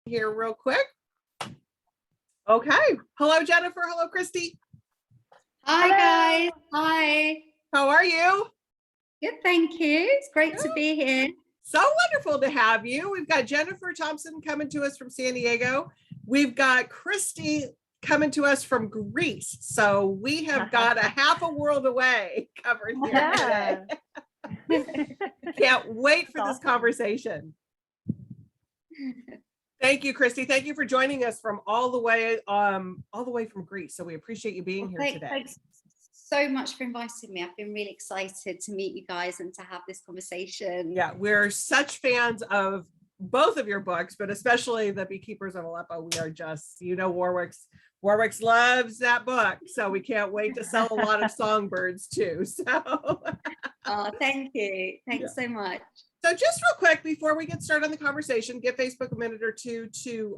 here real quick. Okay. Hello, Jeniffer. Hello, Christy. Hi, guys. Hi. How are you? Good, thank you. It's great to be here. So wonderful to have you. We've got Jeniffer Thompson coming to us from San Diego. We've got Christy coming to us from Greece. So we have got a half a world away covered here today. Can't wait for this conversation. Thank you, Christy. Thank you for joining us from all the way from Greece. So we appreciate you being here today. Thanks so much for inviting me. I've been really excited to meet you guys and to have this conversation. Yeah, we're such fans of both of your books, but especially The Beekeepers of Aleppo. We are just, Warwick's loves that book. So we can't wait to sell a lot of songbirds too. So oh, thank you. Thanks so much. So just real quick, before we get started on the conversation, give Facebook a minute or two to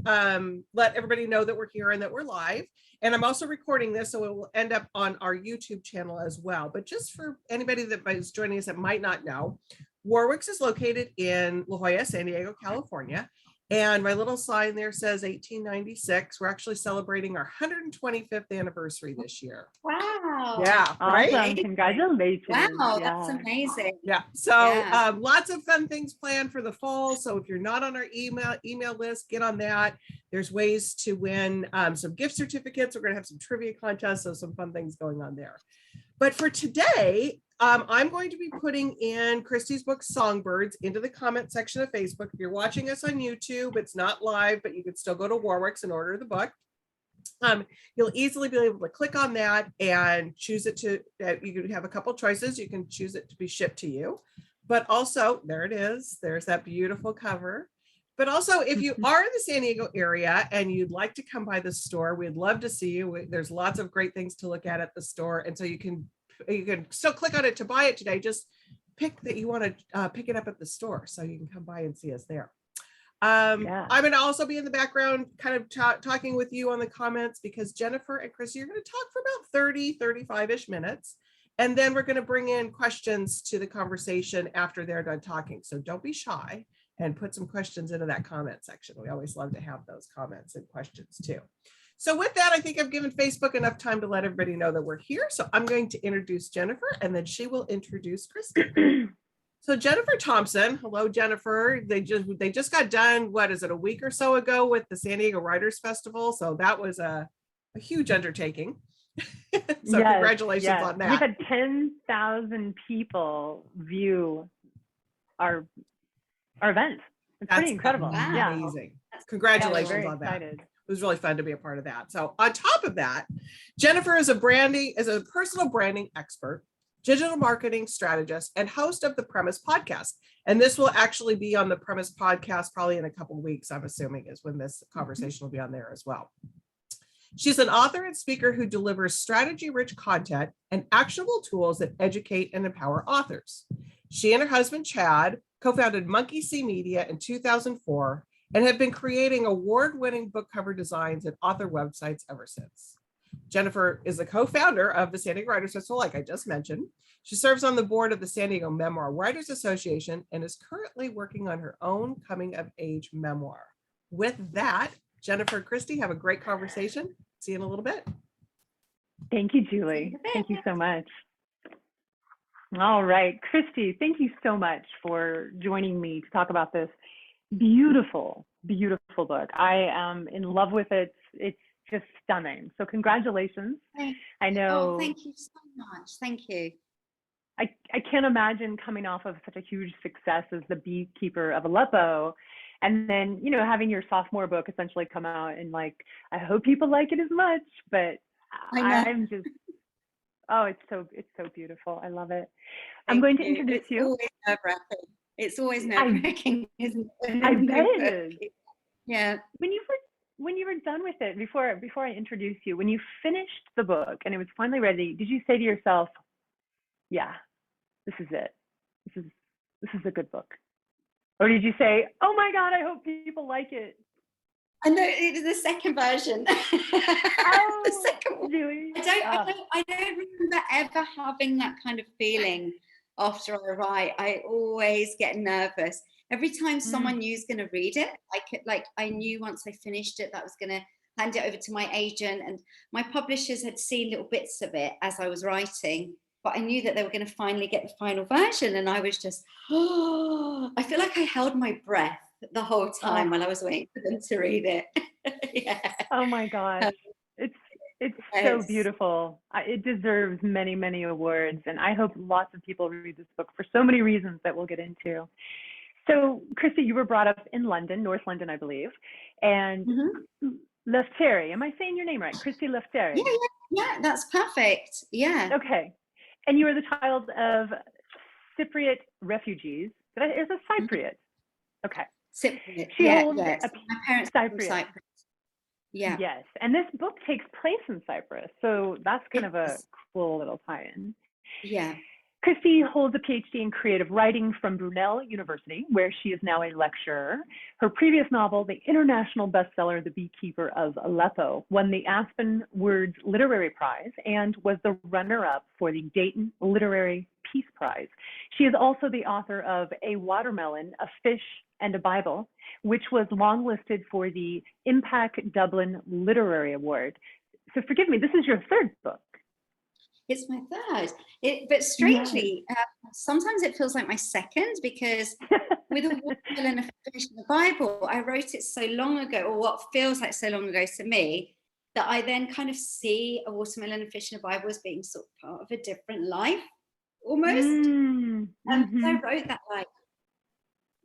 let everybody know that we're here and that we're live. And I'm also recording this, so it will end up on our YouTube channel as well. But just for anybody that is joining us that might not know, Warwick's is located in La Jolla, San Diego, California. And my little sign there says 1896. We're actually celebrating our 125th anniversary this year. Wow. Yeah, awesome. Right? Congratulations. Wow, that's amazing. Yeah. So lots of fun things planned for the fall. So if you're not on our email list, get on that. There's ways to win some gift certificates. We're going to have some trivia contests. So some fun things going on there. But for today, I'm going to be putting in Christy's book, Songbirds, into the comment section of Facebook. If you're watching us on YouTube, it's not live, but you could still go to Warwick's and order the book. You'll easily be able to click on that and choose it to, you can have a couple choices. You can choose it to be shipped to you, but also there it is. There's that beautiful cover. But also if you are in the San Diego area and you'd like to come by the store, we'd love to see you. There's lots of great things to look at the store. And so you can still click on it to buy it today. Just pick that you want to pick it up at the store so you can come by and see us there. I'm going to also be in the background kind of talking with you on the comments because Jeniffer and Christy are going to talk for about 35-ish minutes. And then we're going to bring in questions to the conversation after they're done talking. So don't be shy and put some questions into that comment section. We always love to have those comments and questions too. So with that, I think I've given Facebook enough time to let everybody know that we're here. So I'm going to introduce Jeniffer and then she will introduce Christy. So Jeniffer Thompson, hello, Jeniffer. They just got done, what is it, a week or so ago with the San Diego Writers Festival. So that was a huge undertaking. So yes, congratulations on that. We've had 10,000 people view our event. It's pretty incredible. Wow. Amazing. Congratulations on that. It was really fun to be a part of that. So on top of that, Jeniffer is a personal branding expert, digital marketing strategist, and host of the Premise podcast. And this will actually be on the Premise podcast probably in a couple of weeks, I'm assuming, is when this conversation will be on there as well. She's an author and speaker who delivers strategy-rich content and actionable tools that educate and empower authors. She and her husband, Chad, co-founded Monkey See Media in 2004 and have been creating award-winning book cover designs and author websites ever since. Jeniffer is a co-founder of the San Diego Writers Festival, like I just mentioned. She serves on the board of the San Diego Memoir Writers Association and is currently working on her own coming-of-age memoir. With that, Jeniffer and Christy, have a great conversation. See you in a little bit. Thank you, Julie. Thank you so much. All right, Christy, thank you so much for joining me to talk about this beautiful, beautiful book. I am in love with it. It's just stunning. So congratulations. I know. Oh, thank you so much. Thank you. I can't imagine coming off of such a huge success as The Beekeeper of Aleppo, and then, you know, having your sophomore book essentially come out and like, I hope people like it as much, but I'm just, oh, it's so beautiful. I love it. I'm going to introduce you. It's always nerve-wracking, isn't it? I bet it is. Yeah. When you were done with it, before I introduce you, when you finished the book and it was finally ready, did you say to yourself, yeah, this is it. This is a good book? Or did you say, oh my God, I hope people like it? I know, it was the second version. Oh, the second one. Really? I don't remember ever having that kind of feeling after I write. I always get nervous. Every time someone new is going to read it, I knew once I finished it that I was going to hand it over to my agent, and my publishers had seen little bits of it as I was writing, but I knew that they were going to finally get the final version, and I was just, I feel like I held my breath the whole time while I was waiting for them to read it. Yeah. Oh my gosh. It's so beautiful. It deserves many, many awards, and I hope lots of people read this book for so many reasons that we'll get into. So, Christy, you were brought up in London, North London, I believe, and Lefteri. Am I saying your name right? Christy Lefteri. Yeah, that's perfect. Yeah. Okay. And you were the child of Cypriot refugees. Is it Cypriot? Okay. Cypriot. She holds My parents are from Cyprus. Yeah. Yes. And this book takes place in Cyprus. So that's kind of a cool little tie-in. Yeah. Christy holds a PhD in creative writing from Brunel University, where she is now a lecturer. Her previous novel, the international bestseller, The Beekeeper of Aleppo, won the Aspen Words Literary Prize and was the runner-up for the Dayton Literary Peace Prize. She is also the author of A Watermelon, a Fish, and a Bible, which was longlisted for the Impact Dublin Literary Award. So forgive me, this is your third book. It's my third. But strangely, sometimes it feels like my second, because with A Watermelon, a Fish, and a Bible, I wrote it so long ago, or what feels like so long ago to me, that I then kind of see A Watermelon, a Fish, and a Bible as being sort of part of a different life, almost. And I wrote that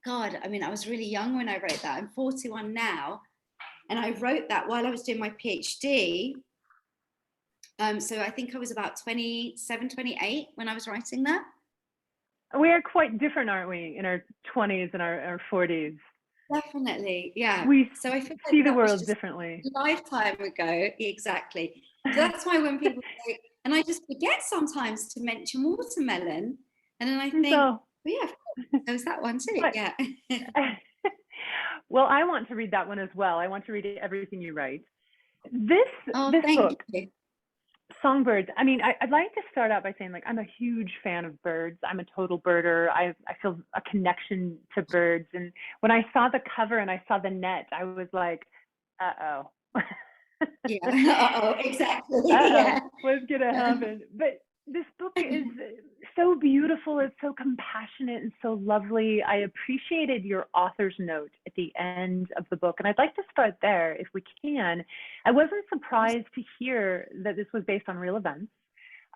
God, I mean, I was really young when I wrote that. I'm 41 now. And I wrote that while I was doing my PhD. So I think I was about 27, 28 when I was writing that. We are quite different, aren't we, in our 20s and our 40s? Definitely, yeah. So I feel see the world differently. A lifetime ago, exactly. So that's why when people say, and I just forget sometimes to mention watermelon, and then I think, yeah, there's that one too. Yeah. Well, I want to read that one as well. I want to read everything you write. This book, Songbirds. I mean, I'd like to start out by saying, like, I'm a huge fan of birds. I'm a total birder. I feel a connection to birds. And when I saw the cover and I saw the net, I was like, uh-oh. Yeah, exactly. Yeah. What's gonna happen? But this book is so beautiful, it's so compassionate and so lovely. I appreciated your author's note at the end of the book, and I'd like to start there if we can. I wasn't surprised to hear that this was based on real events.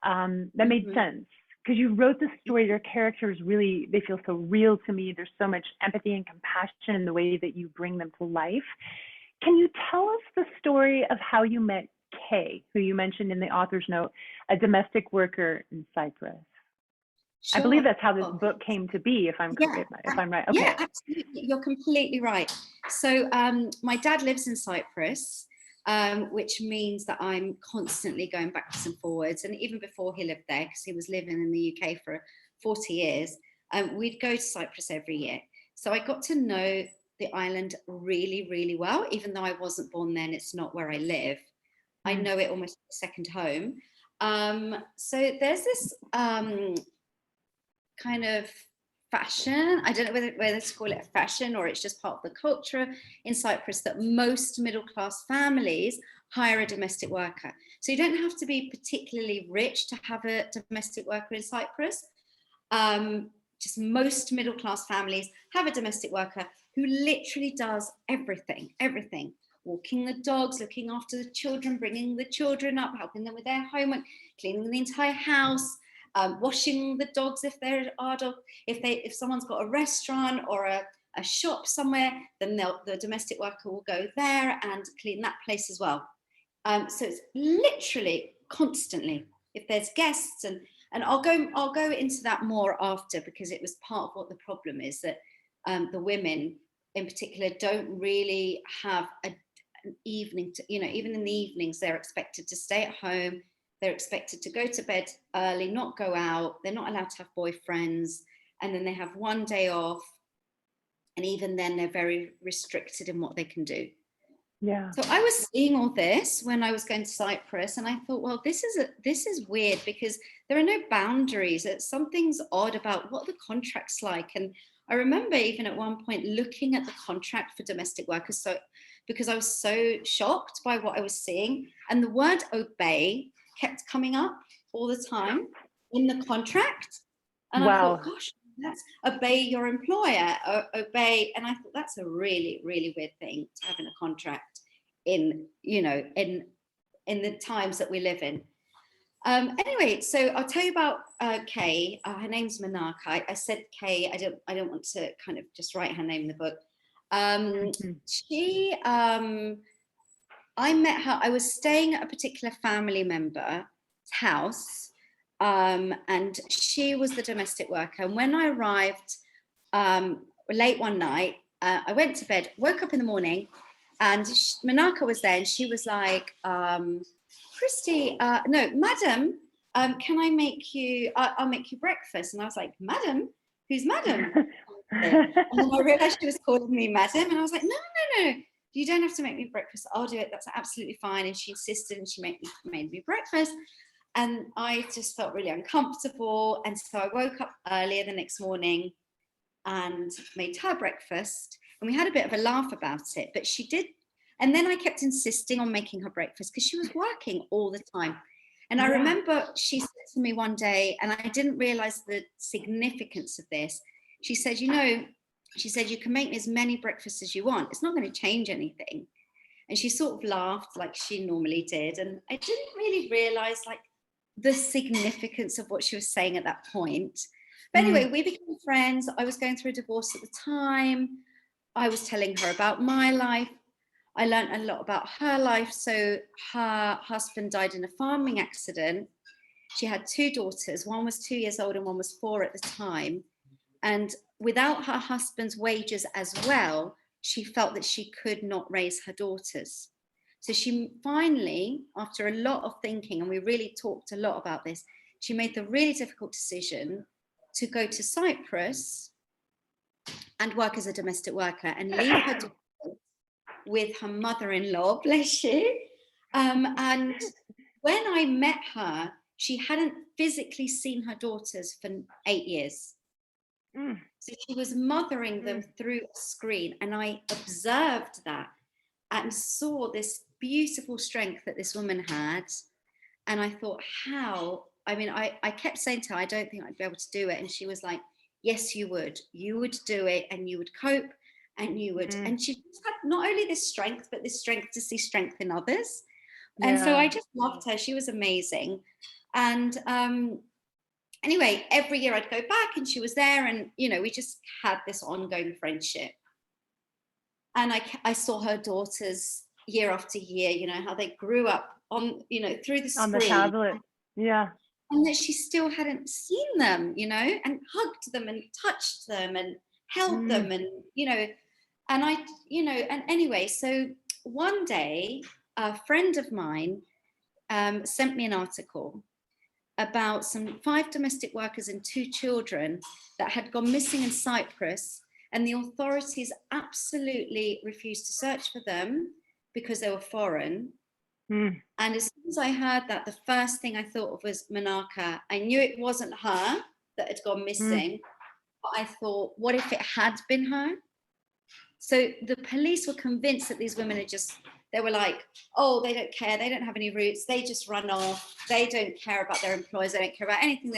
That made sense, because you wrote this story, your characters really, they feel so real to me. There's so much empathy and compassion in the way that you bring them to life. Can you tell us the story of how you met Kay, who you mentioned in the author's note, a domestic worker in Cyprus? Sure. I believe that's how this book came to be, if I'm right. Okay. Yeah, absolutely. You're completely right. So my dad lives in Cyprus, which means that I'm constantly going backwards and forwards. And even before he lived there, because he was living in the UK for 40 years, we'd go to Cyprus every year. So I got to know the island really, really well, even though I wasn't born there and it's not where I live. I know it almost like a second home. So there's this kind of fashion, I don't know whether to call it a fashion or it's just part of the culture in Cyprus, that most middle-class families hire a domestic worker. So you don't have to be particularly rich to have a domestic worker in Cyprus. Just most middle-class families have a domestic worker who literally does everything. Walking the dogs, looking after the children, bringing the children up, helping them with their homework, cleaning the entire house, washing the dogs if there are dogs. If someone's got a restaurant or a shop somewhere, then the domestic worker will go there and clean that place as well. So it's literally constantly, if there's guests, and I'll go into that more after, because it was part of what the problem is, that the women in particular don't really have an evening to, even in the evenings, they're expected to stay at home, they're expected to go to bed early, not go out, they're not allowed to have boyfriends, and then they have one day off, and even then they're very restricted in what they can do. Yeah. So I was seeing all this when I was going to Cyprus, and I thought, well, this is weird, because there are no boundaries. Something's odd about what the contract's like. And I remember even at one point looking at the contract for domestic workers, because I was so shocked by what I was seeing, and the word obey kept coming up all the time in the contract. And I thought, gosh, that's obey your employer, obey. And I thought that's a really, really weird thing to have in a contract in the times that we live in. Anyway, so I'll tell you about Kay. Her name's Manaka. I said Kay. I don't want to kind of just write her name in the book. I met her. I was staying at a particular family member's house, and she was the domestic worker. And when I arrived late one night, I went to bed, woke up in the morning, and Manaka was there, and she was like, Christy, no, madam, can I make you, I'll make you breakfast. And I was like, madam? Who's madam? And then I realized she was calling me madam, and I was like, no, you don't have to make me breakfast. I'll do it. That's absolutely fine. And she insisted, and she made me breakfast. And I just felt really uncomfortable. And so I woke up earlier the next morning and made her breakfast. And we had a bit of a laugh about it, but she did. And then I kept insisting on making her breakfast because she was working all the time. And I remember she said to me one day, and I didn't realize the significance of this. She said, you can make me as many breakfasts as you want. It's not going to change anything. And she sort of laughed like she normally did. And I didn't really realize like the significance of what she was saying at that point. But anyway, we became friends. I was going through a divorce at the time. I was telling her about my life. I learned a lot about her life. So her husband died in a farming accident. She had 2 daughters. One was 2 years old and one was 4 at the time. And without her husband's wages as well, she felt that she could not raise her daughters. So she finally, after a lot of thinking, and we really talked a lot about this, she made the really difficult decision to go to Cyprus and work as a domestic worker and leave her daughters with her mother-in-law, bless you. And when I met her, she hadn't physically seen her daughters for 8 years. So she was mothering them through a screen, and I observed that and saw this beautiful strength that this woman had. And I thought, I kept saying to her, I don't think I'd be able to do it. And she was like, yes, you would do it, and you would cope, and you would. And she just had not only this strength, but this strength to see strength in others. And so I just loved her. She was amazing. And anyway, every year I'd go back and she was there, and, we just had this ongoing friendship. And I saw her daughters year after year, how they grew up on, through the screen. On the tablet. Yeah. And that she still hadn't seen them, and hugged them and touched them and held them and, and anyway, so one day a friend of mine sent me an article about some 5 domestic workers and 2 children that had gone missing in Cyprus, and the authorities absolutely refused to search for them because they were foreign. And as soon as I heard that, the first thing I thought of was Manaka. I knew it wasn't her that had gone missing, but I thought, what if it had been her? So the police were convinced that these women they were like, oh, they don't care. They don't have any roots. They just run off. They don't care about their employers. They don't care about anything.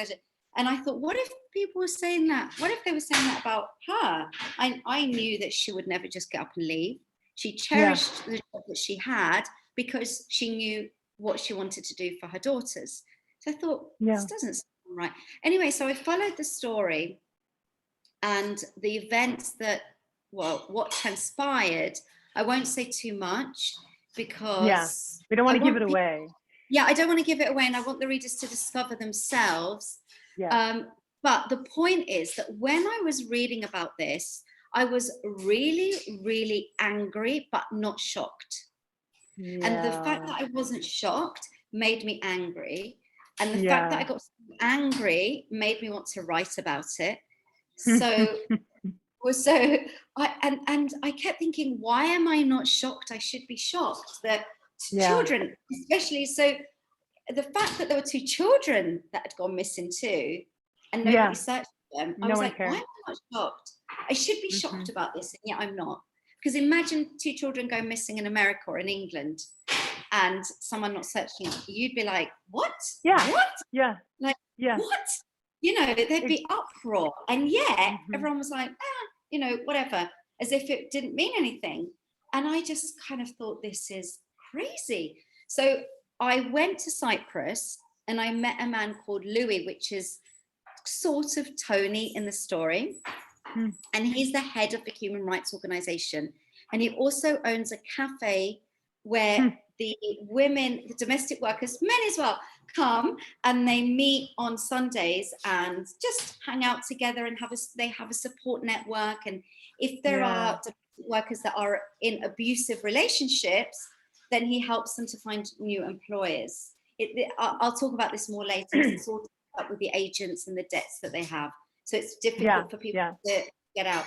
And I thought, what if people were saying that? What if they were saying that about her? I knew that she would never just get up and leave. She cherished the job that she had because she knew what she wanted to do for her daughters. So I thought, this doesn't sound right. Anyway, so I followed the story and the events what transpired. I won't say too much because we don't want to give it away. Yeah, I don't want to give it away, and I want the readers to discover themselves. But the point is that when I was reading about this, I was really, really angry, but not shocked. And the fact that I wasn't shocked made me angry. And the fact that I got so angry made me want to write about it. So I kept thinking, why am I not shocked? I should be shocked that children, especially. So the fact that there were 2 children that had gone missing too, and nobody searched for them, I was like, why am I not shocked? I should be shocked about this, and yet I'm not. Because imagine 2 children go missing in America or in England and someone not searching, you'd be like, what? Yeah. What? Yeah. Like, yeah. what? You know, there'd be uproar. And yet everyone was like, you know, whatever, as if it didn't mean anything. And I just kind of thought, this is crazy. So I went to Cyprus and I met a man called Louis, which is sort of Tony in the story. And he's the head of the human rights organization. And he also owns a cafe where the women, the domestic workers, men as well, come and they meet on Sundays and just hang out together and they have a support network. And if there are domestic workers that are in abusive relationships, then he helps them to find new employers. I'll talk about this more later. It's all up with the agents and the debts that they have. So it's difficult for people to get out.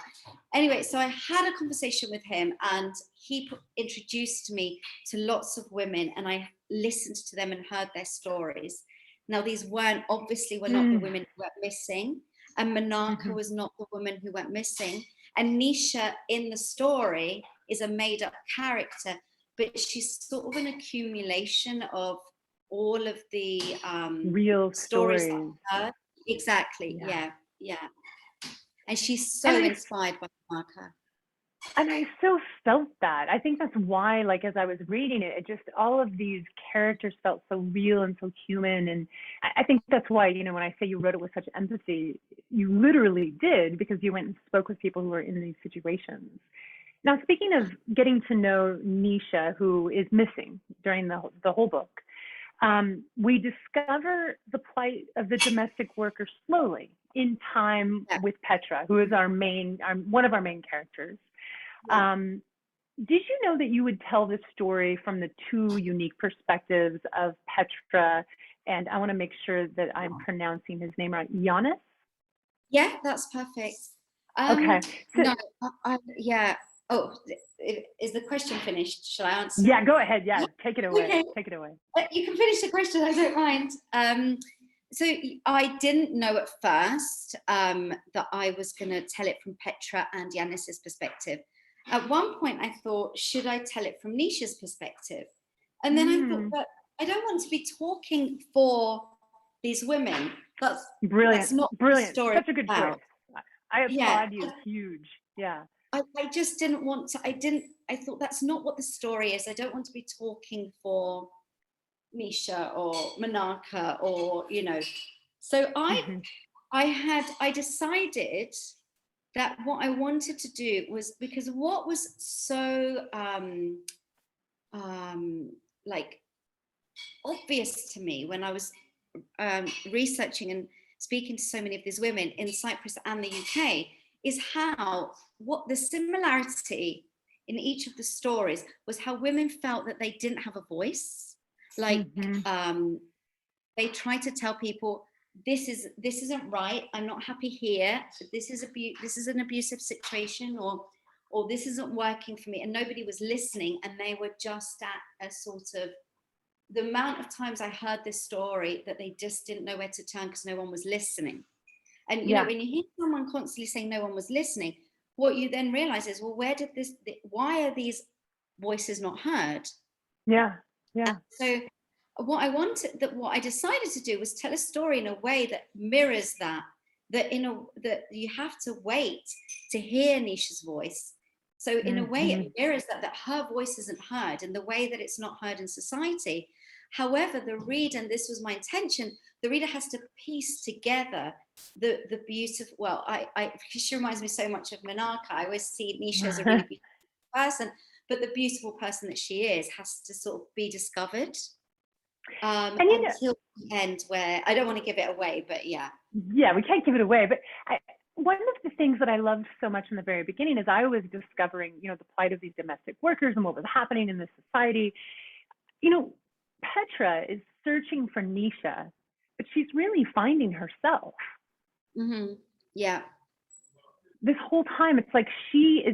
Anyway, so I had a conversation with him and he introduced me to lots of women and I listened to them and heard their stories. Now, these obviously were not the women who went missing, and Menaka was not the woman who went missing. And Nisha in the story is a made-up character, but she's sort of an accumulation of all of the real stories that I heard. Exactly. Yeah. And she's so inspired by Menaka. And I so felt that. I think that's why, like, as I was reading it, it just, all of these characters felt so real and so human. And I think that's why, you know, when I say you wrote it with such empathy, you literally did, because you went and spoke with people who were in these situations. Now, speaking of getting to know Nisha, who is missing during the whole book, we discover the plight of the domestic worker slowly in time with Petra, who is one of our main characters. Did you know that you would tell this story from the 2 unique perspectives of Petra, and I want to make sure that I'm pronouncing his name right, Giannis? Yeah, that's perfect. Okay. So, Oh, is the question finished? Shall I answer? Yeah, go ahead. Yeah, take it away. Okay. Take it away. You can finish the question. I don't mind. So I didn't know at first that I was going to tell it from Petra and Giannis's perspective. At one point, I thought, should I tell it from Nisha's perspective? And then I thought, but I don't want to be talking for these women. That's brilliant. Not brilliant. The story Such a good about. choice. I applaud you. Huge. Yeah. I just didn't want to. I thought that's not what the story is. I don't want to be talking for Nisha or Menaka or, you know. So I decided that what I wanted to do was, because what was so like obvious to me when I was researching and speaking to so many of these women in Cyprus and the UK is what the similarity in each of the stories was, how women felt that they didn't have a voice. Like they tried to tell people, this isn't right, I'm not happy here, this is an abusive situation, or this isn't working for me, and nobody was listening, and they were just at a sort of, the amount of times I heard this story that they just didn't know where to turn because no one was listening. And you know, when you hear someone constantly saying no one was listening, what you then realize is, well, why are these voices not heard? Yeah. And so what I decided to do was tell a story in a way that mirrors that you have to wait to hear Nisha's voice. So in a way it mirrors that her voice isn't heard in the way that it's not heard in society. However, the reader, and this was my intention, the reader has to piece together the beautiful, she reminds me so much of Menaka. I always see Nisha as a really beautiful person, but the beautiful person that she is has to sort of be discovered until the end, where I don't want to give it away, but yeah, we can't give it away. But one of the things that I loved so much in the very beginning is I was discovering, you know, the plight of these domestic workers and what was happening in this society. You know, Petra is searching for Nisha, but she's really finding herself. Yeah. This whole time, it's like she's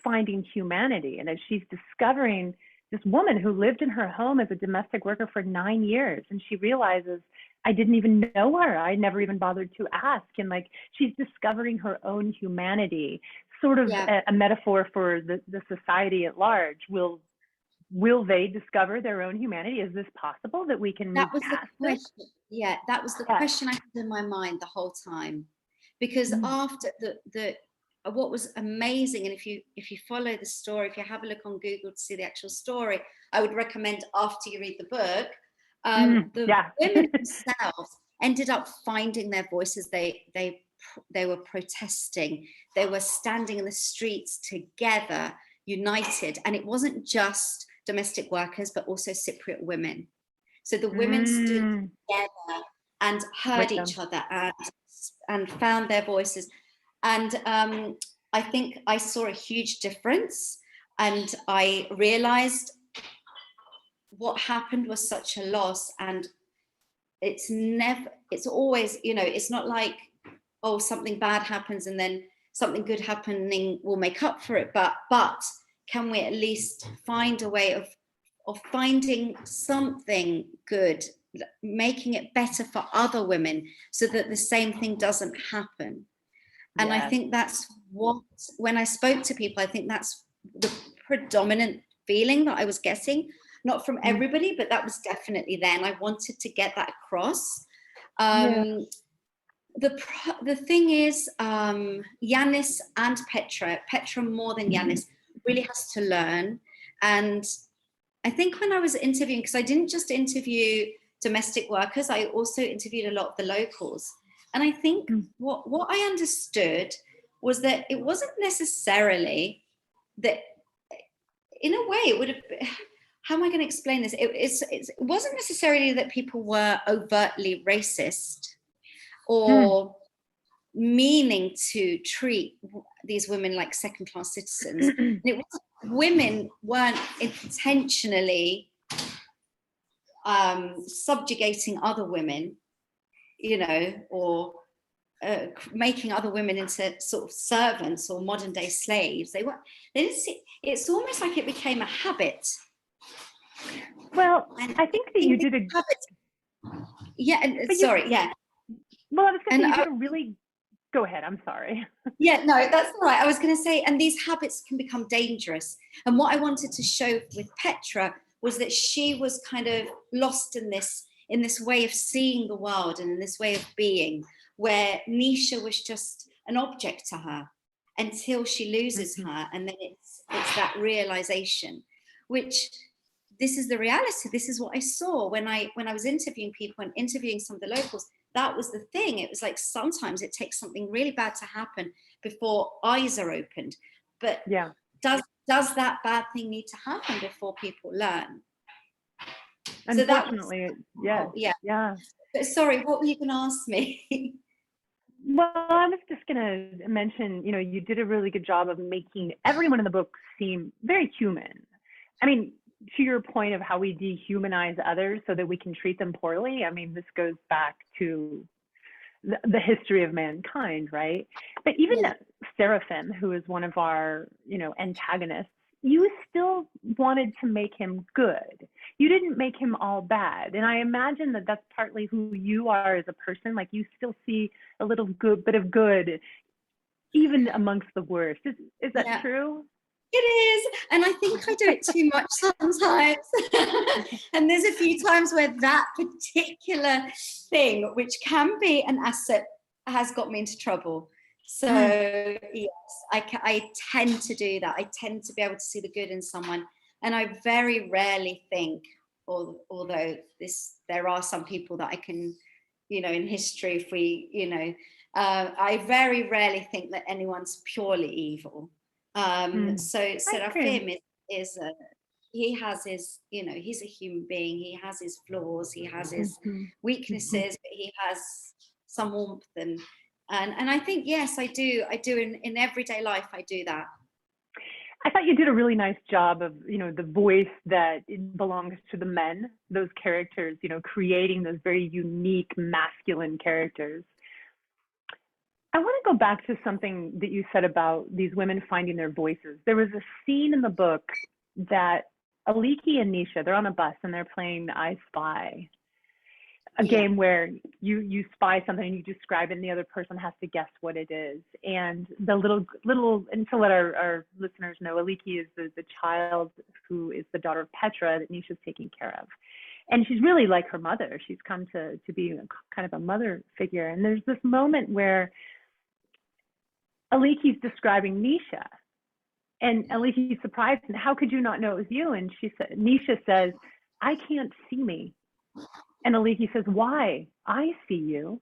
finding humanity, and as she's discovering this woman who lived in her home as a domestic worker for 9 years, and she realizes, I didn't even know her. I never even bothered to ask. And like, she's discovering her own humanity, sort of a metaphor for the society at large. Will they discover their own humanity? Is this possible that we can move That was past the question. Yeah, that was the question I had in my mind the whole time. Because after the what was amazing, and if you follow the story, if you have a look on Google to see the actual story, I would recommend after you read the book, the women themselves ended up finding their voices. They were protesting. They were standing in the streets together, united. And it wasn't just domestic workers, but also Cypriot women. So the women stood together and heard each other and found their voices. And I think I saw a huge difference, and I realized what happened was such a loss. And it's always, it's not like, oh, something bad happens and then something good happening will make up for it. But can we at least find a way of finding something good, making it better for other women so that the same thing doesn't happen? And I think that's what, when I spoke to people, I think that's the predominant feeling that I was getting, not from everybody, but that was definitely there. And I wanted to get that across. The thing is, Yanis and Petra more than Yanis, really has to learn. And I think when I was interviewing, because I didn't just interview domestic workers, I also interviewed a lot of the locals. And I think what I understood was that it wasn't necessarily that, in a way, it would have been, how am I going to explain this? It wasn't necessarily that people were overtly racist or meaning to treat these women like second-class citizens. And it was, women weren't intentionally subjugating other women, or making other women into sort of servants or modern day slaves. They didn't see, it's almost like it became a habit. Well, I think that you did a habit. Yeah, sorry, yeah. Well, I was going to say you did a really, go ahead, I'm sorry. Yeah, no, that's all right. I was going to say, and these habits can become dangerous. And what I wanted to show with Petra was that she was kind of lost in this way of seeing the world and in this way of being, where Nisha was just an object to her until she loses her. And then it's that realization, which this is the reality. This is what I saw when I was interviewing people and interviewing some of the locals. That was the thing. It was like, sometimes it takes something really bad to happen before eyes are opened. But does that bad thing need to happen before people learn? Unfortunately, so yeah. But sorry, what were you going to ask me? Well, I was just going to mention, you did a really good job of making everyone in the book seem very human. I mean, to your point of how we dehumanize others so that we can treat them poorly, I mean, this goes back to the history of mankind, right? But even Seraphim, who is one of our, antagonists, you still wanted to make him good. You didn't make him all bad. And I imagine that that's partly who you are as a person. Like, you still see a little bit of good, even amongst the worst. Is that true? It is. And I think I do it too much sometimes. And there's a few times where that particular thing, which can be an asset, has got me into trouble. So yes, I tend to do that. I tend to be able to see the good in someone. And I very rarely think, although there are some people that I can, in history, if we, I very rarely think that anyone's purely evil. So Seraphim is he has his, he's a human being. He has his flaws. He has his weaknesses, but he has some warmth and I think, yes, I do in everyday life. I do that. I thought you did a really nice job of, the voice that belongs to the men, those characters, creating those very unique masculine characters. I want to go back to something that you said about these women finding their voices. There was a scene in the book that Aliki and Nisha, they're on a bus and they're playing I Spy, a game where you spy something and you describe it and the other person has to guess what it is. And the little, and to let our listeners know, Aliki is the child who is the daughter of Petra that Nisha's taking care of. And she's really like her mother. She's come to be kind of a mother figure. And there's this moment where Aliki's describing Nisha. And Aliki's surprised, and how could you not know it was you? And Nisha says, I can't see me. And Aliki says, why? I see you.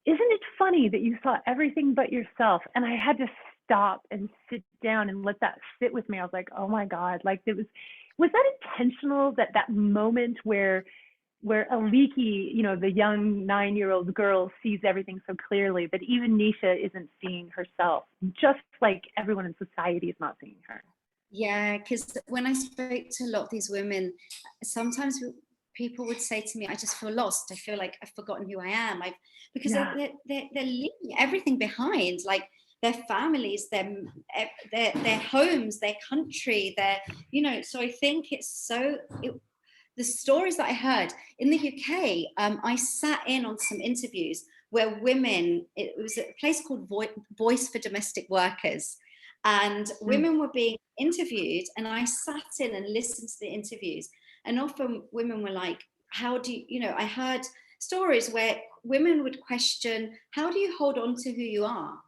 Isn't it funny that you saw everything but yourself? And I had to stop and sit down and let that sit with me. I was like, oh my God, like was that intentional, that moment where Aliki, you know, the young 9-year-old girl sees everything so clearly, but even Nisha isn't seeing herself, just like everyone in society is not seeing her. Yeah, because when I spoke to a lot of these women, sometimes people would say to me, I just feel lost. I feel like I've forgotten who I am. Because they're leaving everything behind, like their families, their homes, their country, you know, so I think the stories that I heard in the UK, I sat in on some interviews where women, it was a place called Voice for Domestic Workers, and women were being interviewed, and I sat in and listened to the interviews, and often women were like, how do you know, I heard stories where women would question, how do you hold on to who you are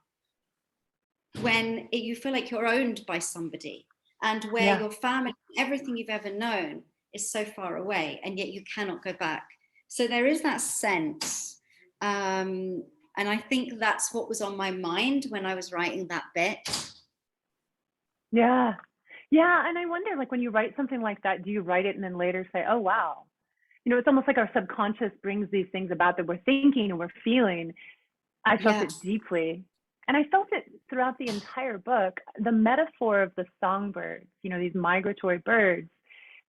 when you feel like you're owned by somebody, and where your family, everything you've ever known is so far away, and yet you cannot go back. So there is that sense. And I think that's what was on my mind when I was writing that bit. Yeah. Yeah. And I wonder, like, when you write something like that, do you write it and then later say, oh, wow. You know, it's almost like our subconscious brings these things about that we're thinking and we're feeling. I felt it deeply. And I felt it throughout the entire book. The metaphor of the songbirds, you know, these migratory birds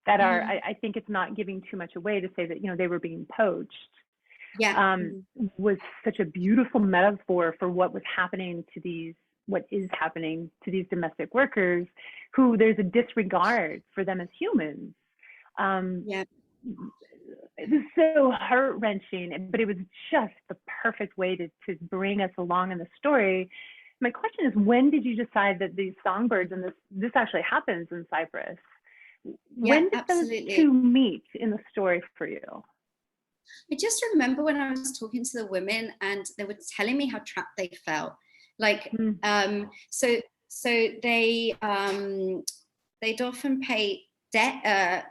that are, I think it's not giving too much away to say that, you know, they were being poached. Was such a beautiful metaphor for what was happening to what is happening to these domestic workers, who there's a disregard for them as humans. It was so heart-wrenching, but it was just the perfect way to bring us along in the story. My question is, when did you decide that these songbirds, and this actually happens in Cyprus, when did those two meet in the story for you? I just remember when I was talking to the women and they were telling me how trapped they felt. Like, so they'd often pay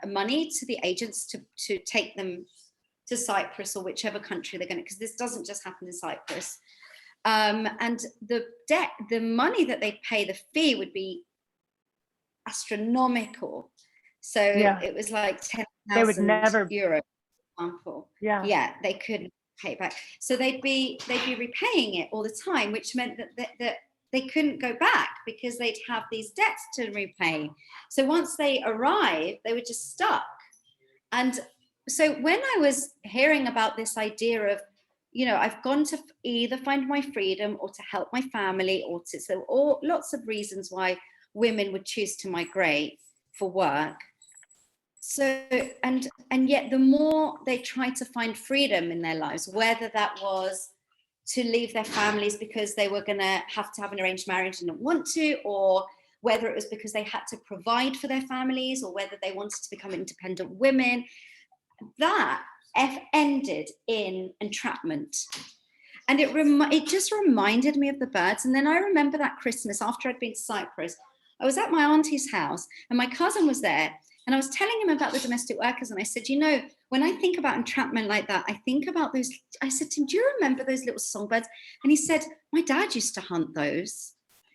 money to the agents to take them to Cyprus or whichever country they're going to, because this doesn't just happen in Cyprus. And the money that they pay, the fee would be astronomical. So it was like 10,000 euros. Example. They couldn't pay it back, so they'd be repaying it all the time, which meant that they couldn't go back because they'd have these debts to repay. So once they arrived, they were just stuck. And so when I was hearing about this idea of, you know, I've gone to either find my freedom or to help my family, or lots of reasons why women would choose to migrate for work. So, and yet the more they tried to find freedom in their lives, whether that was to leave their families because they were going to have an arranged marriage and didn't want to, or whether it was because they had to provide for their families, or whether they wanted to become independent women, that ended in entrapment. And it just reminded me of the birds. And then I remember that Christmas, after I'd been to Cyprus, I was at my auntie's house and my cousin was there. And I was telling him about the domestic workers. And I said, you know, when I think about entrapment like that, I think about those. I said to him, do you remember those little songbirds? And he said, my dad used to hunt those.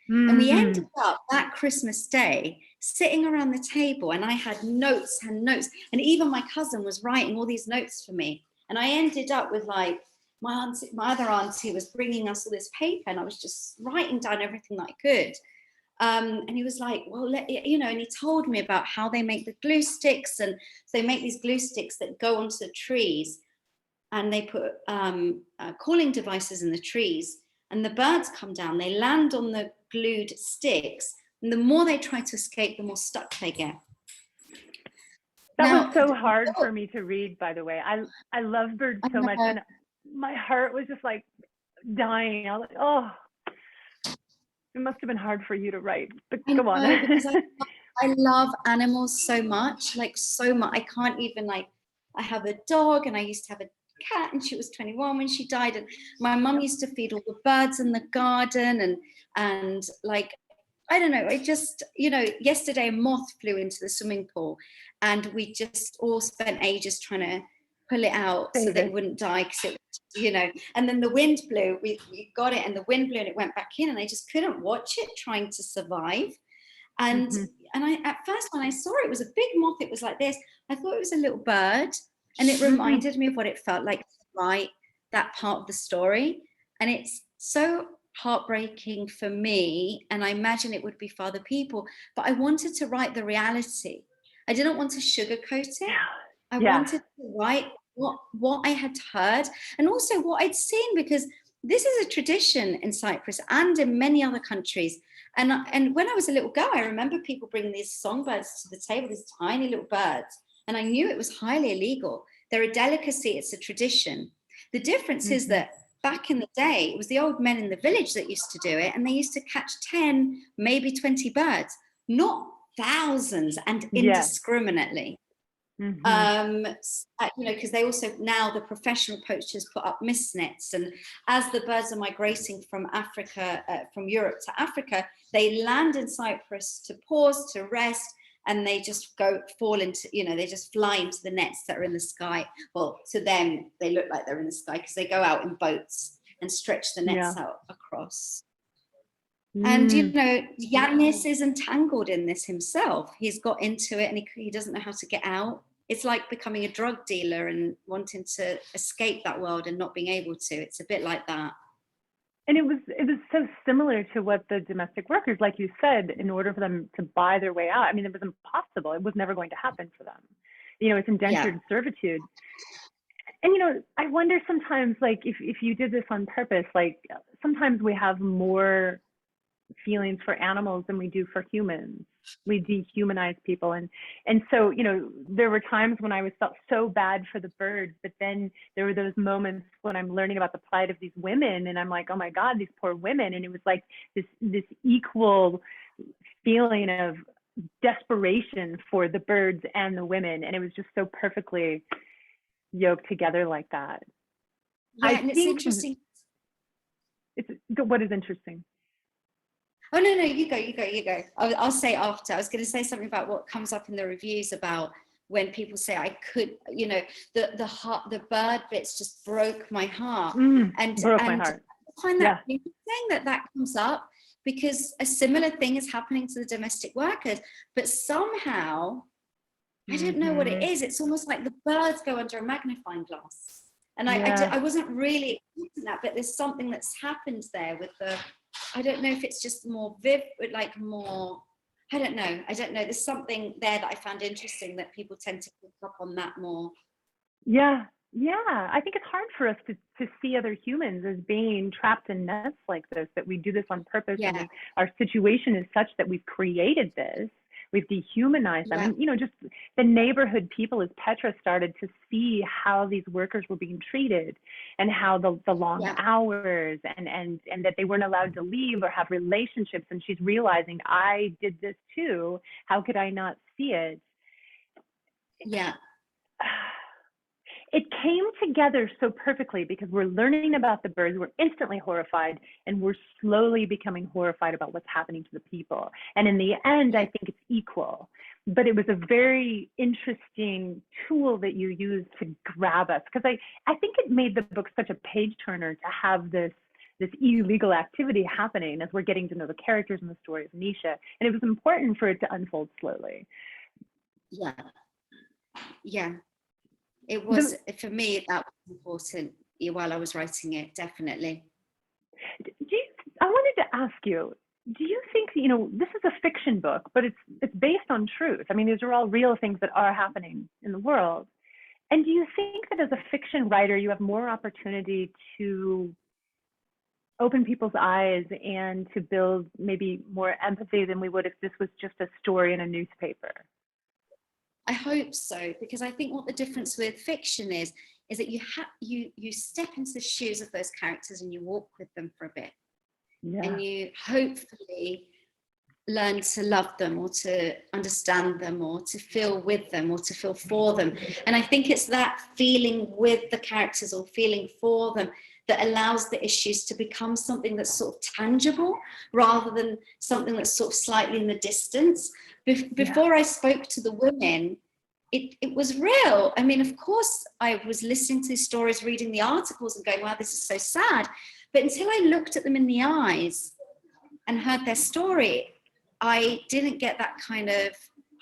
And we ended up that Christmas day sitting around the table, and I had notes and notes. And even my cousin was writing all these notes for me. And I ended up with, like, my other auntie was bringing us all this paper, and I was just writing down everything that I could. And he was like, well, you know, and he told me about how they make the glue sticks. And so they make these glue sticks that go onto the trees, and they put calling devices in the trees, and the birds come down, they land on the glued sticks. And the more they try to escape, the more stuck they get. That Now, was so hard for me to read, by the way. I love birds so much, and my heart was just like dying. I was like, oh, it must have been hard for you to write, but go on. because I love animals so much, like so much. I can't even like, I have a dog and I used to have a cat and she was 21 when she died. And my mum used to feed all the birds in the garden and like, I don't know, I just, you know, yesterday a moth flew into the swimming pool and we just all spent ages trying to pull it out so that it wouldn't die because it, you know, and then the wind blew, we got it and the wind blew and it went back in and I just couldn't watch it trying to survive. And and I, at first when I saw it, it was a big moth, it was like this, I thought it was a little bird and it reminded me of what it felt like to write that part of the story. And it's so heartbreaking for me, and I imagine it would be for other people, but I wanted to write the reality. I didn't want to sugarcoat it. I wanted to write what I had heard and also what I'd seen, because this is a tradition in Cyprus and in many other countries. And when I was a little girl, I remember people bringing these songbirds to the table, these tiny little birds, and I knew it was highly illegal. They're a delicacy, it's a tradition. The difference is that back in the day, it was the old men in the village that used to do it, and they used to catch 10, maybe 20 birds, not thousands and indiscriminately. You know, because they also, now the professional poachers put up mist nets, and as the birds are migrating from Africa, from Europe to Africa, they land in Cyprus to pause, to rest, and they just fall into, you know, they just fly into the nets that are in the sky. Well, to them, they look like they're in the sky because they go out in boats and stretch the nets out across. And, you know, Yannis is entangled in this himself. He's got into it and he doesn't know how to get out. It's like becoming a drug dealer and wanting to escape that world and not being able to. It's a bit like that. And it was so similar to what the domestic workers, like you said, in order for them to buy their way out, I mean, it was impossible. It was never going to happen for them. You know, it's indentured servitude. And, you know, I wonder sometimes, like, if you did this on purpose, like, sometimes we have more feelings for animals than we do for humans. We dehumanize people. And so, you know, there were times when I felt so bad for the birds, but then there were those moments when I'm learning about the plight of these women and I'm like, oh my God, these poor women. And it was like this equal feeling of desperation for the birds and the women. And it was just so perfectly yoked together like that. Yeah, and it's interesting. What is interesting? Oh, no, you go. I'll say after. I was going to say something about what comes up in the reviews about when people say I could, you know, the bird bits just broke my heart. Broke my heart. I find that interesting that comes up because a similar thing is happening to the domestic workers, but somehow, I don't know what it is. It's almost like the birds go under a magnifying glass. And I wasn't really expecting that, but there's something that's happened there with I don't know if it's just more more, I don't know. There's something there that I found interesting that people tend to pick up on that more. Yeah. I think it's hard for us to see other humans as being trapped in nests like this, that we do this on purpose. And our situation is such that we've created this. We've dehumanized them. And, you know, just the neighborhood people, as Petra started to see how these workers were being treated and how the long hours and that they weren't allowed to leave or have relationships. And she's realizing, I did this too. How could I not see it? Yeah. It came together so perfectly because we're learning about the birds, we're instantly horrified, and we're slowly becoming horrified about what's happening to the people. And in the end, I think it's equal. But it was a very interesting tool that you used to grab us, because I think it made the book such a page turner to have this illegal activity happening as we're getting to know the characters and the story of Nisha. And it was important for it to unfold slowly. Yeah. It was, for me, that was important while I was writing it, definitely. I wanted to ask you, do you think, you know, this is a fiction book, but it's based on truth? I mean, these are all real things that are happening in the world. And do you think that as a fiction writer, you have more opportunity to open people's eyes and to build maybe more empathy than we would if this was just a story in a newspaper? I hope so, because I think what the difference with fiction is that you step into the shoes of those characters and you walk with them for a bit. Yeah. And you hopefully learn to love them, or to understand them, or to feel with them, or to feel for them. And I think it's that feeling with the characters or feeling for them that allows the issues to become something that's sort of tangible, rather than something that's sort of slightly in the distance. Before I spoke to the women, it was real. I mean, of course, I was listening to these stories, reading the articles and going, wow, this is so sad. But until I looked at them in the eyes and heard their story, I didn't get that kind of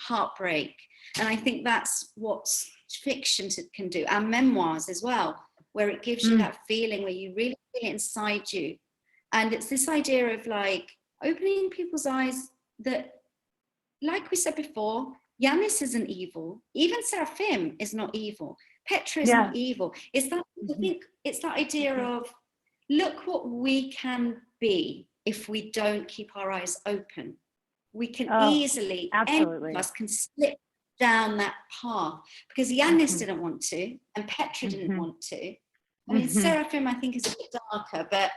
heartbreak. And I think that's what fiction can do, and memoirs as well, where it gives you that feeling where you really feel it inside you. And it's this idea of like opening people's eyes that, like we said before, Yanis isn't evil. Even Seraphim is not evil. Petra isn't evil. It's that, I think it's that idea of, look what we can be if we don't keep our eyes open. We can easily, absolutely, any of us can slip down that path, because Yanis didn't want to, and Petra didn't want to. I mean, Seraphim, I think, is a bit darker, but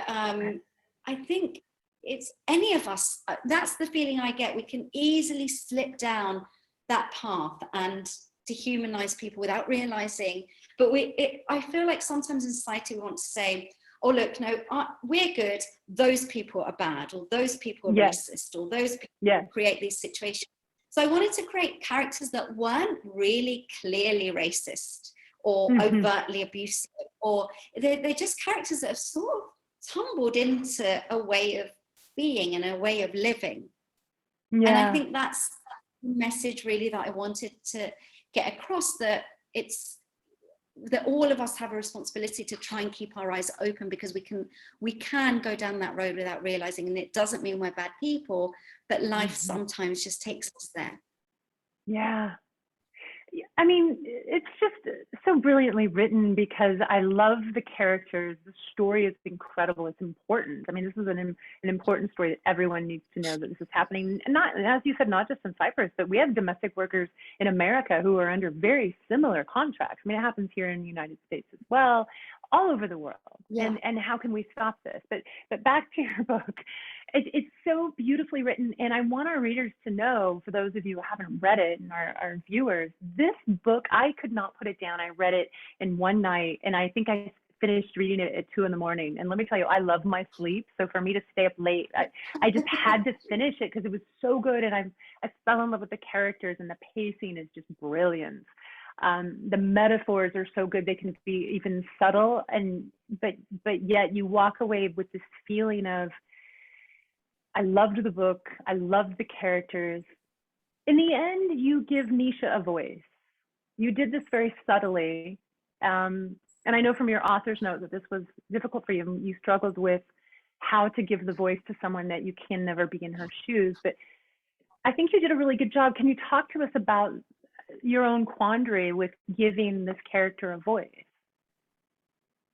I think it's any of us, that's the feeling I get. We can easily slip down that path and dehumanize people without realizing. But I feel like sometimes in society we want to say, oh, look, no, we're good, those people are bad, or those people are racist, or those people create these situations. So I wanted to create characters that weren't really clearly racist or overtly abusive, or they're just characters that have sort of tumbled into a way of being and a way of living. And I think that's the message really that I wanted to get across, that all of us have a responsibility to try and keep our eyes open, because we can go down that road without realizing, and it doesn't mean we're bad people, but life sometimes just takes us there. Yeah. I mean, it's just so brilliantly written, because I love the characters. The story is incredible. It's important. I mean, this is an important story that everyone needs to know that this is happening. And not, as you said, not just in Cyprus, but we have domestic workers in America who are under very similar contracts. I mean, it happens here in the United States as well, all over the world. Yeah. And how can we stop this? But back to your book. It's so beautifully written, and I want our readers to know, for those of you who haven't read it and our viewers, this book, I could not put it down. I read it in one night, and I think I finished reading it at 2 a.m. And let me tell you, I love my sleep. So for me to stay up late, I just had to finish it because it was so good, and I fell in love with the characters, and the pacing is just brilliant. The metaphors are so good; they can be even subtle, but yet you walk away with this feeling of, I loved the book. I loved the characters. In the end, you give Nisha a voice. You did this very subtly. And I know from your author's note that this was difficult for you. You struggled with how to give the voice to someone that you can never be in her shoes. But I think you did a really good job. Can you talk to us about your own quandary with giving this character a voice?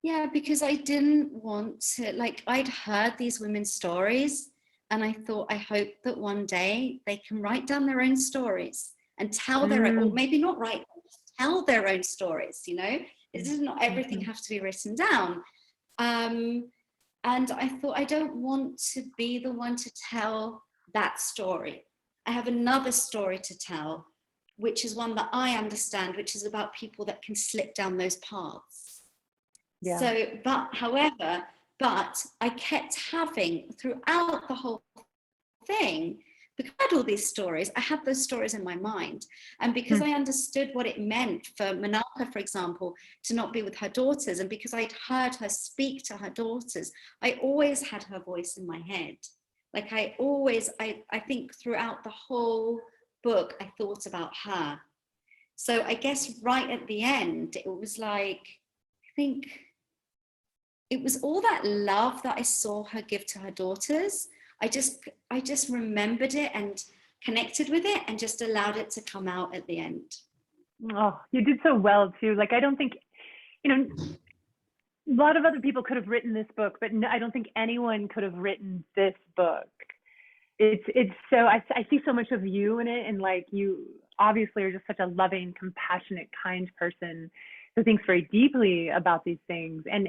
Yeah, because I didn't want to, like, I'd heard these women's stories, and I thought, I hope that one day they can write down their own stories and tell their own, or maybe not write, tell their own stories, you know? It does not everything have to be written down. And I thought, I don't want to be the one to tell that story. I have another story to tell, which is one that I understand, which is about people that can slip down those paths. Yeah. So, but I kept having, throughout the whole thing, because I had all these stories, I had those stories in my mind. And because I understood what it meant for Manaka, for example, to not be with her daughters, and because I'd heard her speak to her daughters, I always had her voice in my head. Like I think throughout the whole book, I thought about her. So I guess right at the end, it was like, I think, it was all that love that I saw her give to her daughters. I just remembered it and connected with it and just allowed it to come out at the end. Oh, you did so well too. Like, I don't think, a lot of other people could have written this book, but I don't think anyone could have written this book. It's so, I see so much of you in it, and like obviously are just such a loving, compassionate, kind person who thinks very deeply about these things. And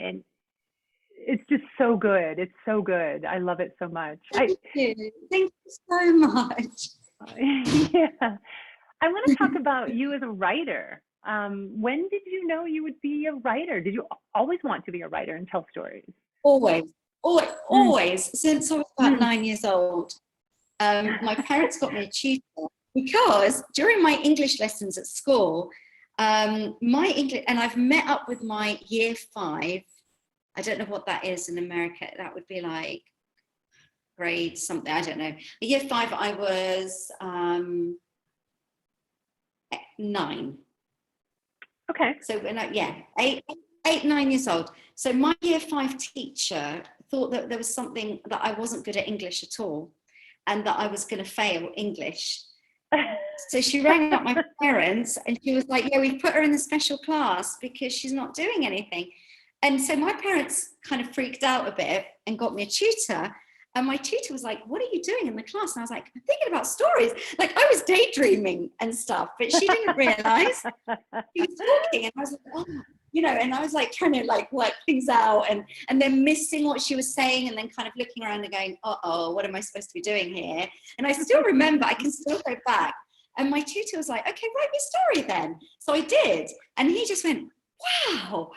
it's just so good. It's so good. I love it so much. Thank you. Thank you so much. Yeah. I want to talk about you as a writer. When did you know you would be a writer? Did you always want to be a writer and tell stories? Always, since I was about 9 years old. My parents got me a tutor because during my English lessons at school, my English, and I've met up with my year 5. I don't know what that is in America. That would be like grade something. I don't know. Year 5, I was 9. Okay. So when eight, 9 years old. So my year 5 teacher thought that there was something that I wasn't good at English at all, and that I was going to fail English. So she rang up my parents and she was like, yeah, we've put her in the special class because she's not doing anything. And so my parents kind of freaked out a bit and got me a tutor. And my tutor was like, what are you doing in the class? And I was like, I'm thinking about stories. Like I was daydreaming and stuff, but she didn't realize she was talking. And I was like, oh, and I was like trying to like work things out and then missing what she was saying and then kind of looking around and going, uh-oh, what am I supposed to be doing here? And I still remember, I can still go back. And my tutor was like, okay, write me a story then. So I did. And he just went, wow.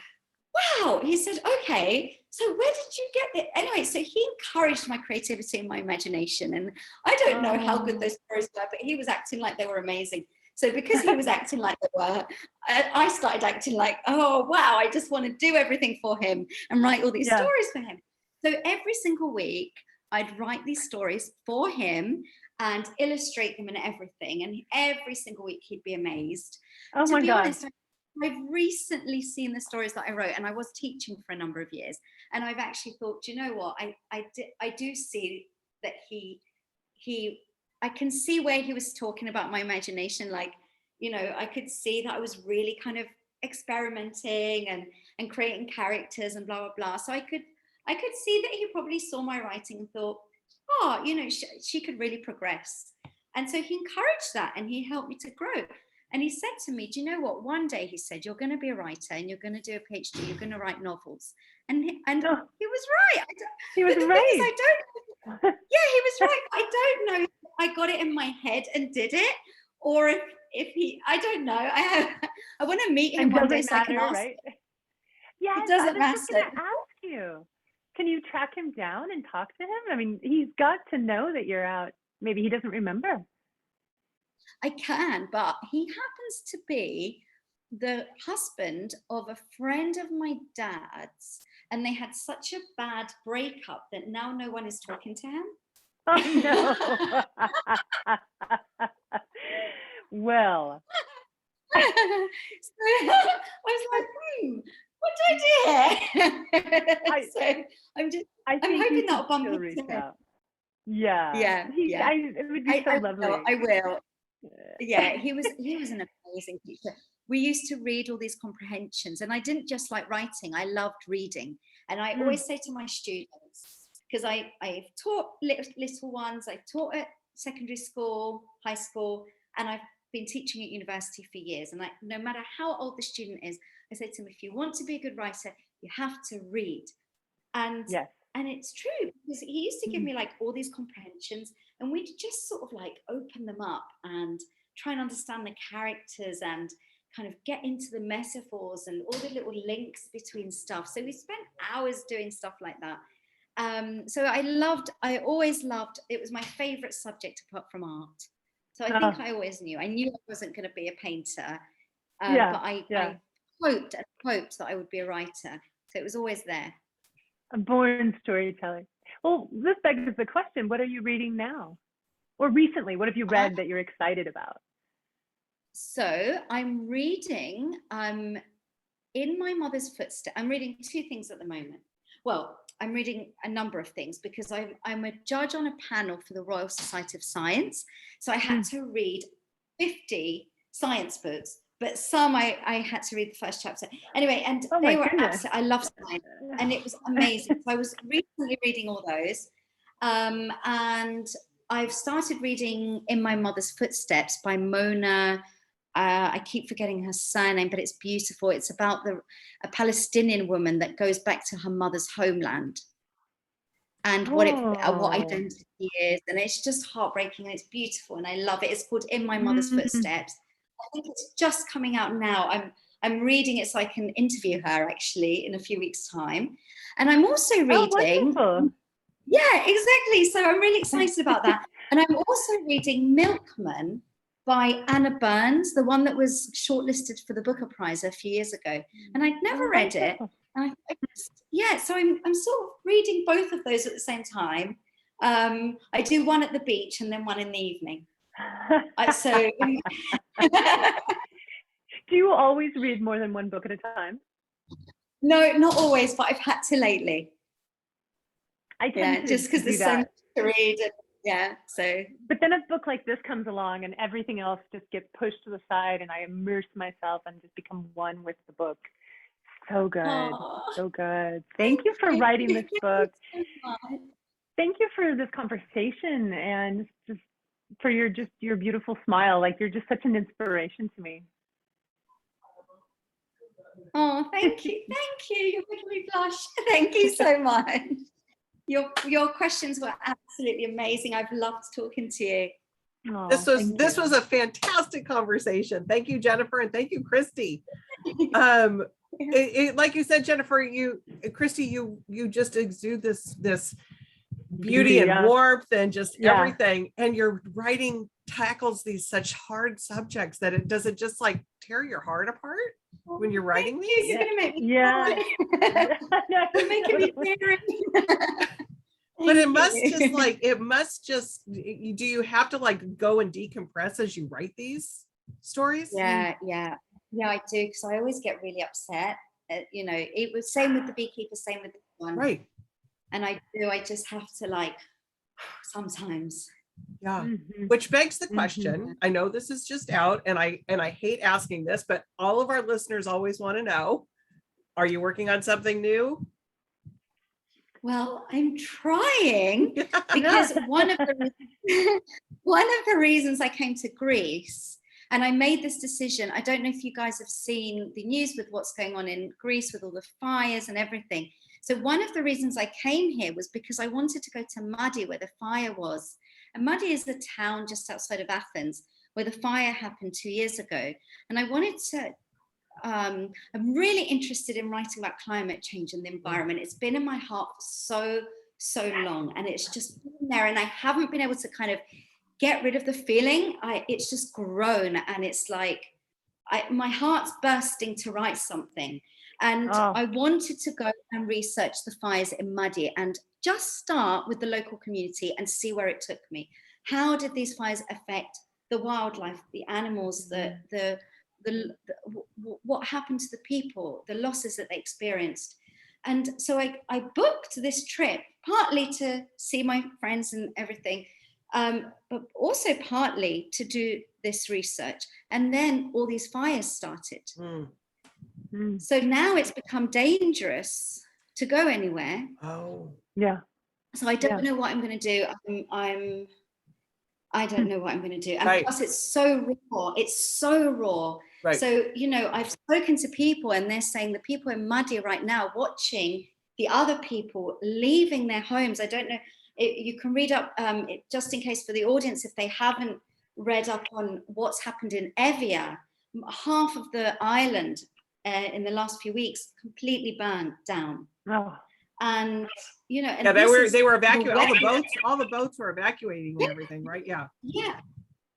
He said, okay, so where did you get it? Anyway, so he encouraged my creativity and my imagination. And I don't know how good those stories were, but he was acting like they were amazing. So because he was acting like they were, I started acting like, oh, wow, I just want to do everything for him and write all these stories for him. So every single week, I'd write these stories for him and illustrate them and everything. And every single week, he'd be amazed. Oh, my God. Honest, I've recently seen the stories that I wrote, and I was teaching for a number of years. And I've actually thought, do you know what? I do see that I can see where he was talking about my imagination. Like, I could see that I was really kind of experimenting and creating characters and blah, blah, blah. So I could see that he probably saw my writing and thought, oh, she could really progress. And so he encouraged that and he helped me to grow. And he said to me, do you know what? One day he said, you're going to be a writer and you're going to do a PhD. You're going to write novels. And he was right. He was right. He was right. I don't know if I got it in my head and did it, or if he, I don't know. I want to meet him one day so I can ask. Right? Yeah, it doesn't matter. I was going to ask you. Can you track him down and talk to him? I mean, he's got to know that you're out. Maybe he doesn't remember. I can, but he happens to be the husband of a friend of my dad's, and they had such a bad breakup that now no one is talking to him. Oh, no. Well. So I was like, what do I do here? So I'm hoping that'll bump into him. Yeah. It would be so lovely. I will. Yeah, he was an amazing teacher. We used to read all these comprehensions, and I didn't just like writing, I loved reading. And I always say to my students, because I've taught little ones, I've taught at secondary school, high school, and I've been teaching at university for years. And no matter how old the student is, I say to them, if you want to be a good writer, you have to read. And it's true, because he used to give me like all these comprehensions, and we'd just sort of like open them up and try and understand the characters and kind of get into the metaphors and all the little links between stuff. So we spent hours doing stuff like that. So I always loved, it was my favorite subject apart from art. So I think I always knew. I knew I wasn't going to be a painter, but I hoped that I would be a writer. So it was always there. A born storyteller. Well, this begs the question, what are you reading now? Or recently, what have you read that you're excited about? So I'm reading In My Mother's Footsteps. I'm reading 2 things at the moment. Well, I'm reading a number of things because I'm a judge on a panel for the Royal Society of Science. So I had to read 50 science books, but some I had to read the first chapter. Anyway, and they were absolutely, I love science, and it was amazing. So I was recently reading all those. And I've started reading In My Mother's Footsteps by Mona. I keep forgetting her surname, but it's beautiful. It's about a Palestinian woman that goes back to her mother's homeland and what identity is. And it's just heartbreaking and it's beautiful and I love it. It's called In My Mother's Footsteps. I think it's just coming out now. I'm reading it so I can interview her actually in a few weeks' time. And I'm also reading. Yeah, exactly. So I'm really excited about that. And I'm also reading Milkman by Anna Burns, the one that was shortlisted for the Booker Prize a few years ago. And I'd never read it. And so I'm sort of reading both of those at the same time. I do one at the beach and then one in the evening. Do you always read more than one book at a time? No, not always, but I've had to lately. I tend to just because there's so much to read. So. But then a book like this comes along and everything else just gets pushed to the side and I immerse myself and just become one with the book. So good. Aww. So good. Thank you for writing this book. Thank you for this conversation and just for your beautiful smile. Like you're just such an inspiration to me. Oh, thank you. Thank you. You're making me blush. Thank you so much. Your questions were absolutely amazing. I've loved talking to you. Oh, this was a fantastic conversation. Thank you, Jeniffer, and thank you, Christy. Like you said, Jeniffer, Christy, you just exude this beauty and warmth and just everything. And your writing tackles these such hard subjects that does it just like tear your heart apart when you're writing these? You're gonna make me cry. You're making me teary. But it must just do you have to like go and decompress as you write these stories? Yeah, I do, because I always get really upset. It was same with the beekeeper, same with this one. Right. And I just have to like sometimes. Yeah. Mm-hmm. Which begs the question. Mm-hmm. I know this is just out and I hate asking this, but all of our listeners always want to know, are you working on something new? Well, I'm trying because one of the reasons I came to Greece and I made this decision, I don't know if you guys have seen the news with what's going on in Greece with all the fires and everything. So one of the reasons I came here was because I wanted to go to Muddy where the fire was. And Muddy is the town just outside of Athens where the fire happened 2 years ago. And I wanted to, I'm really interested in writing about climate change and the environment. It's been in my heart for so long and it's just been there and I haven't been able to kind of get rid of the feeling. It's just grown and it's like, my heart's bursting to write something. And I wanted to go and research the fires in Muddy and just start with the local community and see where it took me. How did these fires affect the wildlife, the animals, what happened to the people, the losses that they experienced? And so I booked this trip partly to see my friends and everything, but also partly to do this research. And then all these fires started. So now it's become dangerous to go anywhere. Oh, yeah. So I don't know what I'm going to do. I don't know what I'm going to do. And plus it's so raw. It's so raw. Right. So, I've spoken to people and they're saying the people in Muddy right now watching the other people leaving their homes. I don't know. You can read up, just in case for the audience, if they haven't read up on what's happened in Evia, half of the island in the last few weeks completely burned down. Oh. And and they were evacuating. All the boats were evacuating and everything, right? Yeah.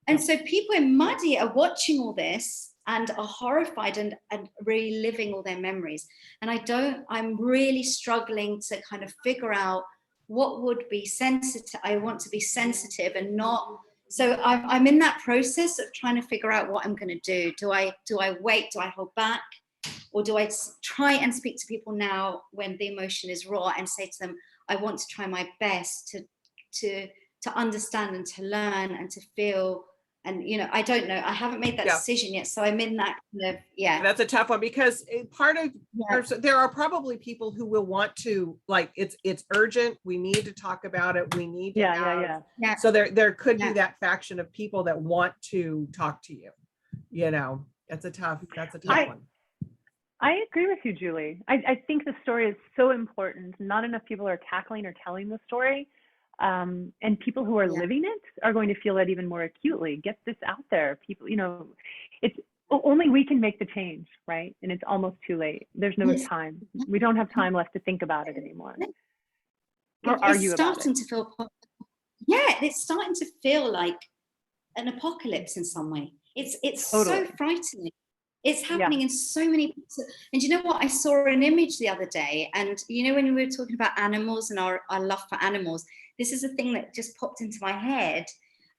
And so people in Muddy are watching all this and are horrified and reliving all their memories. And I'm really struggling to kind of figure out what would be sensitive. I want to be sensitive and not. So I'm in that process of trying to figure out what I'm going to do. Do I wait? Do I hold back? Or do I try and speak to people now when the emotion is raw and say to them, I want to try my best to understand and to learn and to feel And, you know, I don't know. I haven't made that decision yet. So I'm in that kind of, That's a tough one, because part of, there are probably people who will want to, like, it's urgent. We need to talk about it. We need to have. So there could be that faction of people that want to talk to you. You know, that's a tough one. I agree with you, Julie. I think the story is so important. Not enough people are tackling or telling the story. And people who are living it are going to feel it even more acutely. Get this out there. People, you know, it's only we can make the change, right? And it's almost too late. There's no time. We don't have time left to think about it anymore. Or argue about it. It's starting to feel like an apocalypse in some way. It's totally. So frightening. It's happening in so many places. And you know what? I saw an image the other day, and you know, when we were talking about animals and our love for animals, this is a thing that just popped into my head.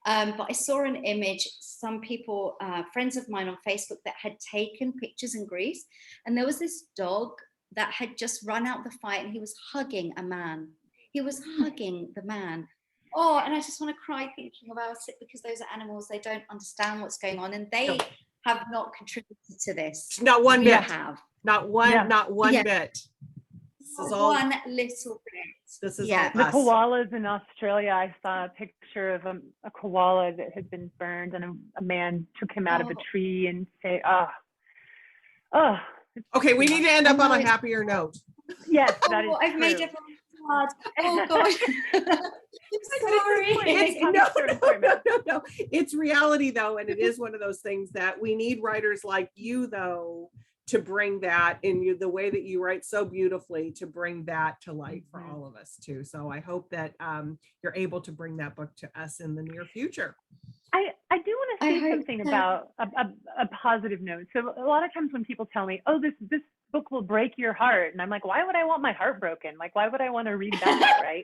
But I saw an image, some people, friends of mine on Facebook, that had taken pictures in Greece, and there was this dog that had just run out the fight, and he was hugging a man. He was hugging the man. Oh, and I just want to cry thinking about it, because those are animals. They don't understand what's going on, and they have not contributed to this. Not one bit. Not one bit. This is all one little bit. This is the koalas in Australia. I saw a picture of a koala that had been burned, and a man took him out of a tree and say, Okay, we need to end up on a happier note. Yes, that is I've true. made everyone sad. Oh gosh. Sorry. No. It's reality though, and it is one of those things that we need writers like you though to bring that in the way that you write so beautifully, to bring that to light for all of us too. So I hope that you're able to bring that book to us in the near future. I do want to say something about a positive note. So a lot of times when people tell me, oh, this book will break your heart, and I'm like, why would I want my heart broken? Like, why would I want to read that, right?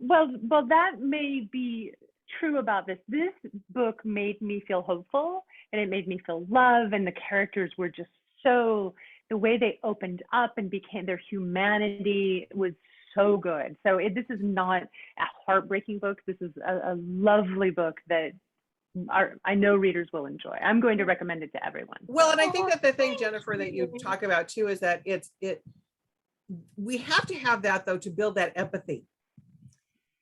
Well, that may be true about this. This book made me feel hopeful, and it made me feel love, and the characters were just so, the way they opened up and became, their humanity was so good. So this is not a heartbreaking book. This is a lovely book that I know readers will enjoy. I'm going to recommend it to everyone. Well, and I think that the thing, Jennifer, that you talk about too, is that we have to have that though to build that empathy,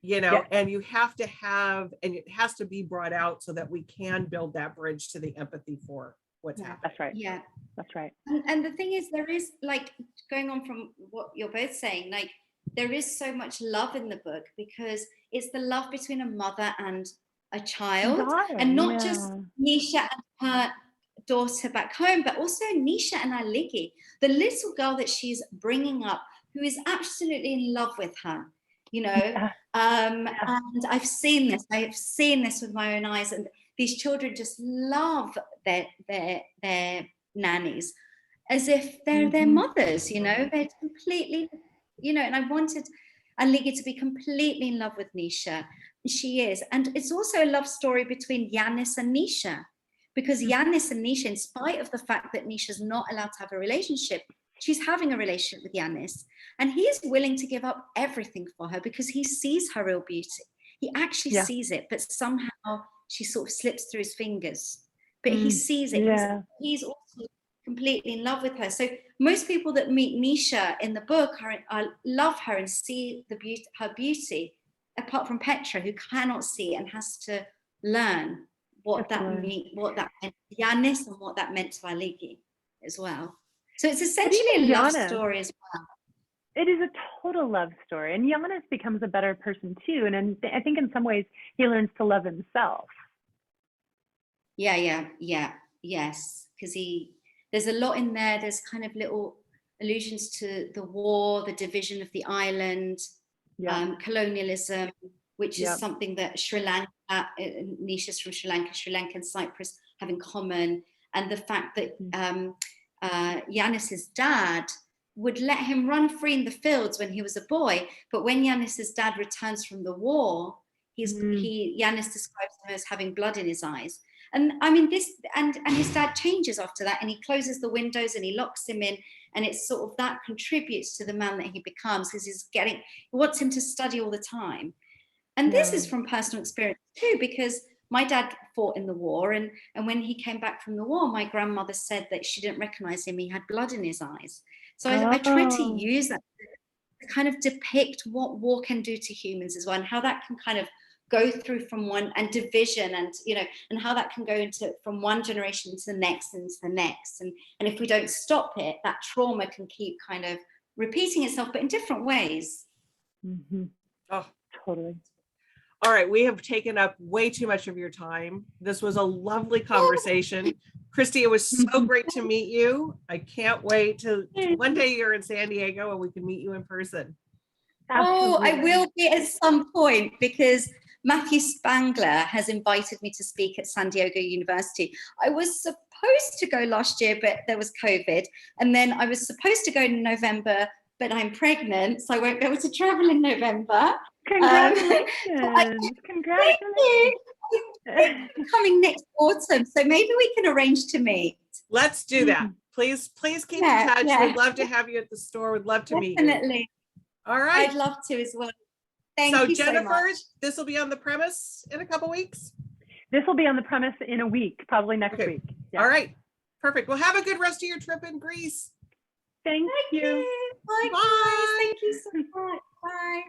you know, and you have to have, and it has to be brought out so that we can build that bridge to the empathy for what's happening. That's right. Yeah, that's right. And the thing is, there is, like, going on from what you're both saying, like, there is so much love in the book, because it's the love between a mother and a child, and not just Nisha and her daughter back home, but also Nisha and Aligi, the little girl that she's bringing up, who is absolutely in love with her, you know. And I've seen this with my own eyes, and these children just love their nannies as if they're their mothers, you know. They're completely, you know, and I wanted Aligi to be completely in love with Nisha. She is. And it's also a love story between Yanis and Nisha, because Yanis and Nisha, in spite of the fact that Nisha's not allowed to have a relationship, she's having a relationship with Yanis, and he is willing to give up everything for her because he sees her real beauty. He actually sees it, but somehow she sort of slips through his fingers, but he sees it. He's also completely in love with her. So most people that meet Nisha in the book love her and see the beauty, her beauty, apart from Petra, who cannot see and has to learn what that meant to Yanis and what that meant to Aligi as well. So it's essentially a love story as well. It is a total love story, and Yanis becomes a better person too. And I think in some ways he learns to love himself. Yes, because there's a lot in there. There's kind of little allusions to the war, the division of the island, colonialism, which is something that Sri Lanka, Nisha's from Sri Lanka and Cyprus have in common, and the fact that Yanis's dad would let him run free in the fields when he was a boy, but when Yanis's dad returns from the war, Yanis describes him as having blood in his eyes. And I mean, and his dad changes after that, and he closes the windows and he locks him in, and it's sort of that contributes to the man that he becomes, because he wants him to study all the time. And this is from personal experience too, because my dad fought in the war, and when he came back from the war, my grandmother said that she didn't recognize him. He had blood in his eyes. So I tried to use that to kind of depict what war can do to humans as well, and how that can kind of go through from one, and division, and and how that can go into from one generation into the next and into the next, and if we don't stop it, that trauma can keep kind of repeating itself, but in different ways. Oh, Totally. all right, we have taken up way too much of your time. This was a lovely conversation. Christy, it was so great to meet you. I can't wait to one day you're in San Diego and we can meet you in person. Absolutely. Oh, I will be at some point, because Matthew Spangler has invited me to speak at San Diego University. I was supposed to go last year, but there was COVID. And then I was supposed to go in November, but I'm pregnant, so I won't be able to travel in November. Congratulations. Congratulations. Coming next autumn, so maybe we can arrange to meet. Let's do that. Please keep in touch. We'd love to have you at the store. We'd love to meet you. Definitely. All right. I'd love to as well. Thank you Jeniffer, so much. this will be on the premise in a couple weeks. This will be on the premise in a week, probably next week. Yeah. All right. Perfect. Well, have a good rest of your trip in Greece. Thank you. Bye. Bye. Thank you so much. Bye.